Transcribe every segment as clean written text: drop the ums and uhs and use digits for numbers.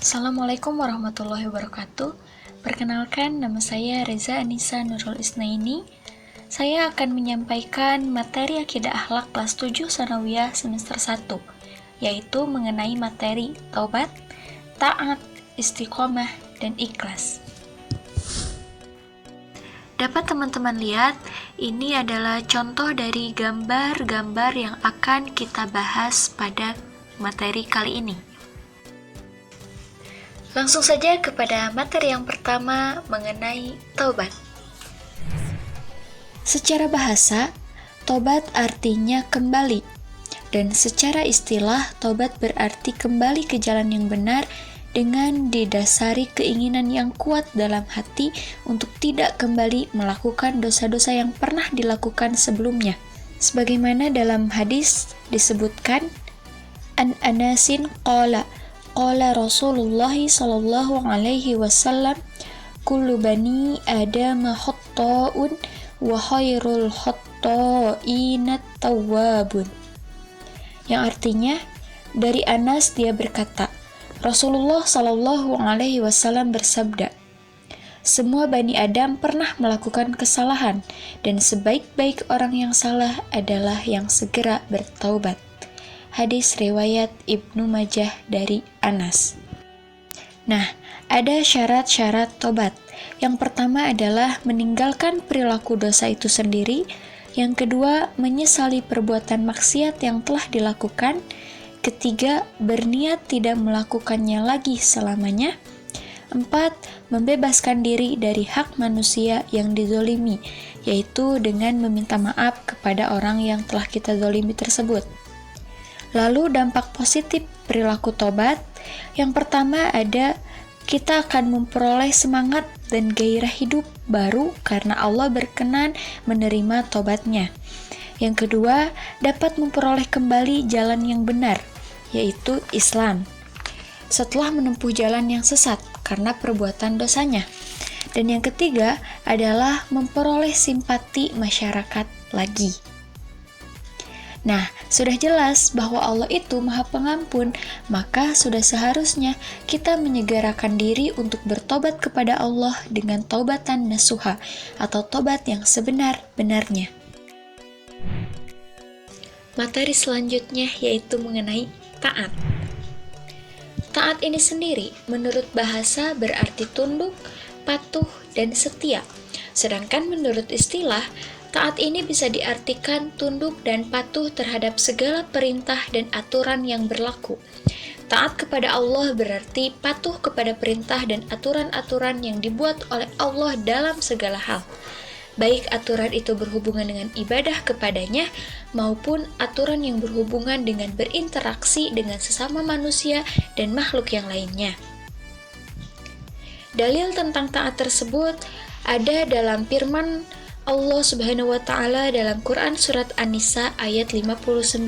Assalamualaikum warahmatullahi wabarakatuh. Perkenalkan, nama saya Reza Anissa Nurul Isnaini. Saya akan menyampaikan materi Akidah Akhlak kelas 7 Sanawiyah semester 1, yaitu mengenai materi taubat, taat, istiqomah, dan ikhlas. Dapat teman-teman lihat, ini adalah contoh dari gambar-gambar yang akan kita bahas pada materi kali ini. Langsung saja kepada materi yang pertama mengenai taubat. Secara bahasa, taubat artinya kembali, dan secara istilah, taubat berarti kembali ke jalan yang benar dengan didasari keinginan yang kuat dalam hati untuk tidak kembali melakukan dosa-dosa yang pernah dilakukan sebelumnya. Sebagaimana dalam hadis disebutkan, An Anasin qala Rasulullah sallallahu alaihi wasallam, kullu bani adama khatta'un wa khairul khatta'ina tawwabun. Yang artinya, dari Anas dia berkata, Rasulullah sallallahu alaihi wasallam bersabda, semua Bani Adam pernah melakukan kesalahan, dan sebaik-baik orang yang salah adalah yang segera bertaubat. Hadis riwayat Ibnu Majah dari Anas. Nah, ada syarat-syarat tobat. Yang pertama adalah meninggalkan perilaku dosa itu sendiri. Yang kedua, menyesali perbuatan maksiat yang telah dilakukan. Ketiga, berniat tidak melakukannya lagi selamanya. 4. Membebaskan diri dari hak manusia yang dizolimi, yaitu dengan meminta maaf kepada orang yang telah kita zolimi tersebut. Lalu dampak positif perilaku tobat, yang pertama ada kita akan memperoleh semangat dan gairah hidup baru karena Allah berkenan menerima tobatnya. Yang kedua, dapat memperoleh kembali jalan yang benar, yaitu Islam, setelah menempuh jalan yang sesat karena perbuatan dosanya. Dan yang ketiga adalah memperoleh simpati masyarakat lagi. Nah, sudah jelas bahwa Allah itu Maha Pengampun, maka sudah seharusnya kita menyegerakan diri untuk bertobat kepada Allah dengan taubatan nasuha atau tobat yang sebenar-benarnya. Materi selanjutnya yaitu mengenai taat. Taat ini sendiri menurut bahasa berarti tunduk, patuh, dan setia. Sedangkan menurut istilah, taat ini bisa diartikan tunduk dan patuh terhadap segala perintah dan aturan yang berlaku. Taat kepada Allah berarti patuh kepada perintah dan aturan-aturan yang dibuat oleh Allah dalam segala hal. Baik aturan itu berhubungan dengan ibadah kepadanya, maupun aturan yang berhubungan dengan berinteraksi dengan sesama manusia dan makhluk yang lainnya. Dalil tentang taat tersebut ada dalam firman Allah Subhanahu wa Ta'ala dalam Quran Surat An-Nisa ayat 59.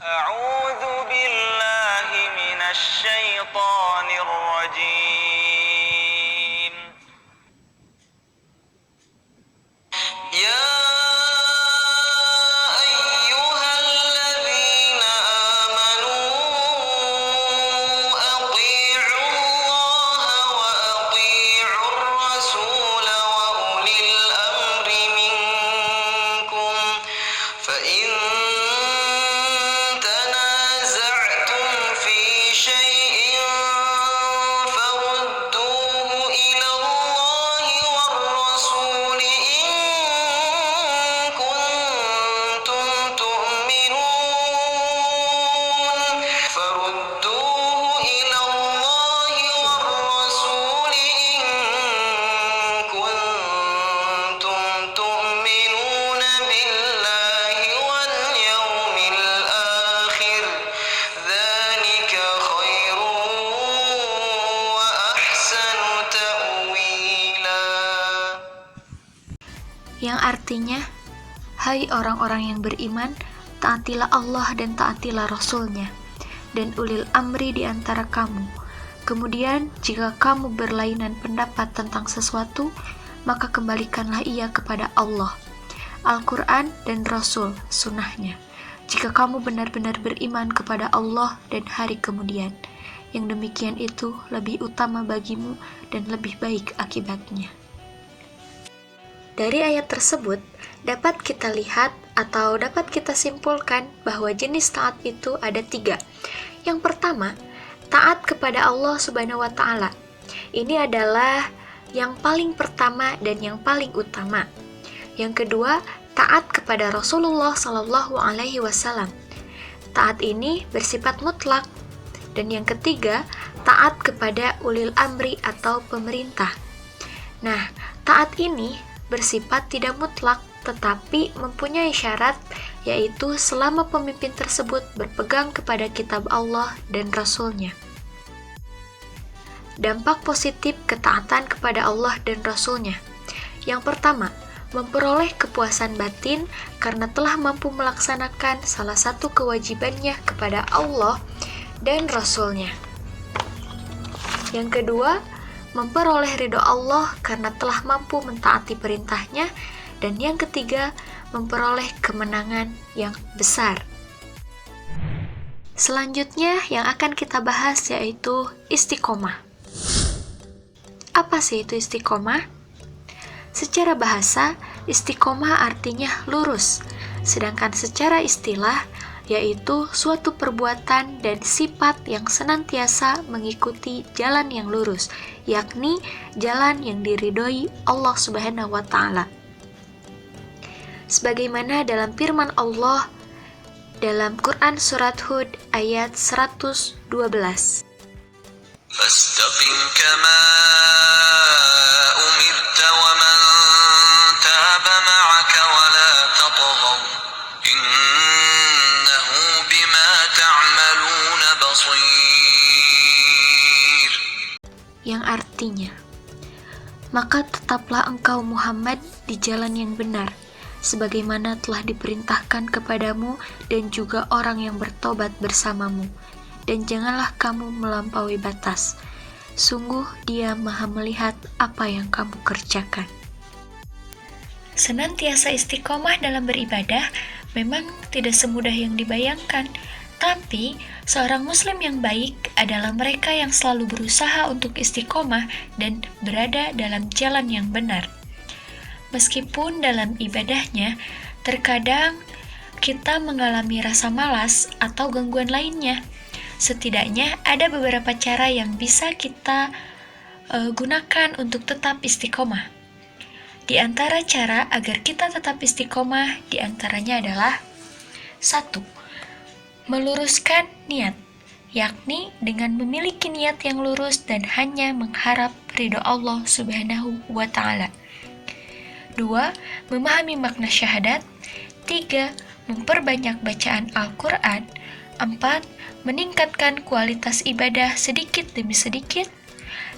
A'udzu billahi minasy syaithanir rajim. Ya ayyuhalladzina amanu athi'ullaha wa athi'ur rasul wa ulil amri minkum fa in tanaza'tum fi syai'in farudduhu ila Allahi war rasul in kuntum tu'minun farudduhu ila Allahi war rasul in kuntum tu'minuna billahi wal yawmil akhir dzalika khairun wa ahsanu ta'wila. Yang artinya, hai orang-orang yang beriman, taatilah Allah dan taatilah Rasul-Nya, dan ulil amri di antara kamu. Kemudian, jika kamu berlainan pendapat tentang sesuatu, maka kembalikanlah ia kepada Allah, Al-Quran dan Rasul, sunnahnya. Jika kamu benar-benar beriman kepada Allah dan hari kemudian. yang demikian itu lebih utama bagimu dan lebih baik akibatnya. Dari ayat tersebut, dapat kita lihat atau dapat kita simpulkan bahwa jenis taat itu ada 3. Yang pertama, taat kepada Allah Subhanahu wa Ta'ala. Ini adalah yang paling pertama dan yang paling utama. Yang kedua, taat kepada Rasulullah Shallallahu Alaihi Wasallam. Taat ini bersifat mutlak. Dan yang ketiga, taat kepada ulil amri atau pemerintah. Nah, taat ini bersifat tidak mutlak, tetapi mempunyai syarat, yaitu selama pemimpin tersebut berpegang kepada kitab Allah dan Rasul-Nya. Dampak positif ketaatan kepada Allah dan Rasul-Nya. Yang pertama, memperoleh kepuasan batin karena telah mampu melaksanakan salah satu kewajibannya kepada Allah dan Rasul-Nya. Yang kedua, memperoleh ridho Allah karena telah mampu mentaati perintahnya. Dan yang ketiga, memperoleh kemenangan yang besar. Selanjutnya yang akan kita bahas yaitu istiqomah. Apa sih itu istiqomah? Secara bahasa, istiqomah artinya lurus, sedangkan secara istilah yaitu suatu perbuatan dan sifat yang senantiasa mengikuti jalan yang lurus, yakni jalan yang diridhoi Allah Subhanahu wa Ta'ala. Sebagaimana dalam firman Allah dalam Quran surat Hud ayat 112. فاستقم كما أمرت ومن تاب معك ولا تطغوا إنه بما تعملون بصير. Yang artinya, maka tetaplah engkau Muhammad di jalan yang benar, sebagaimana telah diperintahkan kepadamu dan juga orang yang bertobat bersamamu. Dan janganlah kamu melampaui batas. Sungguh Dia Maha melihat apa yang kamu kerjakan. Senantiasa istiqomah dalam beribadah memang tidak semudah yang dibayangkan. Tapi, seorang muslim yang baik adalah mereka yang selalu berusaha untuk istiqomah dan berada dalam jalan yang benar. Meskipun dalam ibadahnya, terkadang kita mengalami rasa malas atau gangguan lainnya. Setidaknya ada beberapa cara yang bisa kita gunakan untuk tetap istiqomah. Di antara cara agar kita tetap istiqomah, di antaranya adalah 1. Meluruskan niat, yakni dengan memiliki niat yang lurus dan hanya mengharap ridho Allah Subhanahu wa Ta'ala. 2. Memahami makna syahadat. 3. Memperbanyak bacaan Al-Quran. 4. Meningkatkan kualitas ibadah sedikit demi sedikit.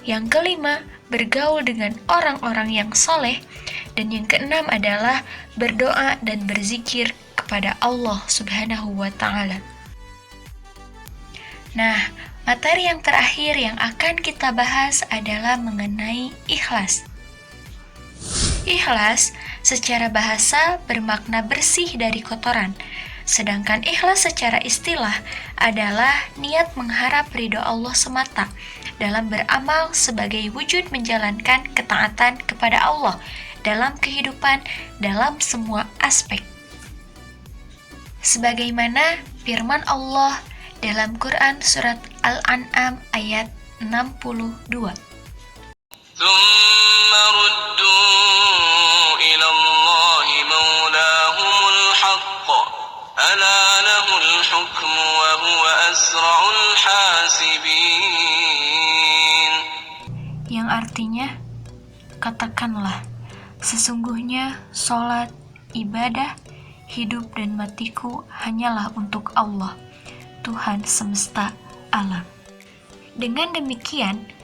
Yang kelima, bergaul dengan orang-orang yang soleh. Dan yang keenam adalah berdoa dan berzikir kepada Allah Subhanahu wa Ta'ala. Nah, materi yang terakhir yang akan kita bahas adalah mengenai ikhlas. Ikhlas secara bahasa bermakna bersih dari kotoran, sedangkan ikhlas secara istilah adalah niat mengharap ridho Allah semata dalam beramal sebagai wujud menjalankan ketaatan kepada Allah dalam kehidupan dalam semua aspek. Sebagaimana firman Allah dalam Quran surat Al-An'am ayat 62. ثم ردوا إلى الله مولاهم الحق ألا له الحكم وهو أسرع الحاسبين. Yang artinya, katakanlah, sesungguhnya sholat, ibadah, hidup dan matiku hanyalah untuk Allah, Tuhan semesta alam. Dengan demikian,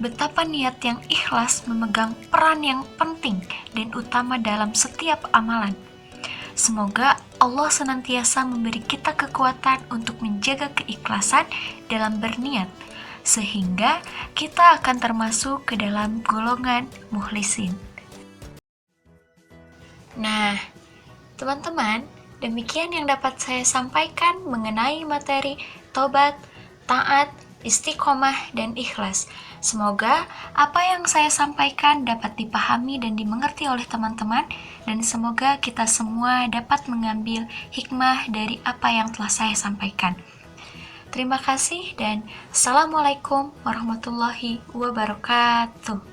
betapa niat yang ikhlas memegang peran yang penting dan utama dalam setiap amalan. Semoga Allah senantiasa memberi kita kekuatan untuk menjaga keikhlasan dalam berniat, sehingga kita akan termasuk ke dalam golongan mukhlisin. Nah, teman-teman, demikian yang dapat saya sampaikan mengenai materi tobat, taat, istiqomah, dan ikhlas. Semoga apa yang saya sampaikan dapat dipahami dan dimengerti oleh teman-teman, dan semoga kita semua dapat mengambil hikmah dari apa yang telah saya sampaikan. Terima kasih dan Assalamualaikum warahmatullahi wabarakatuh.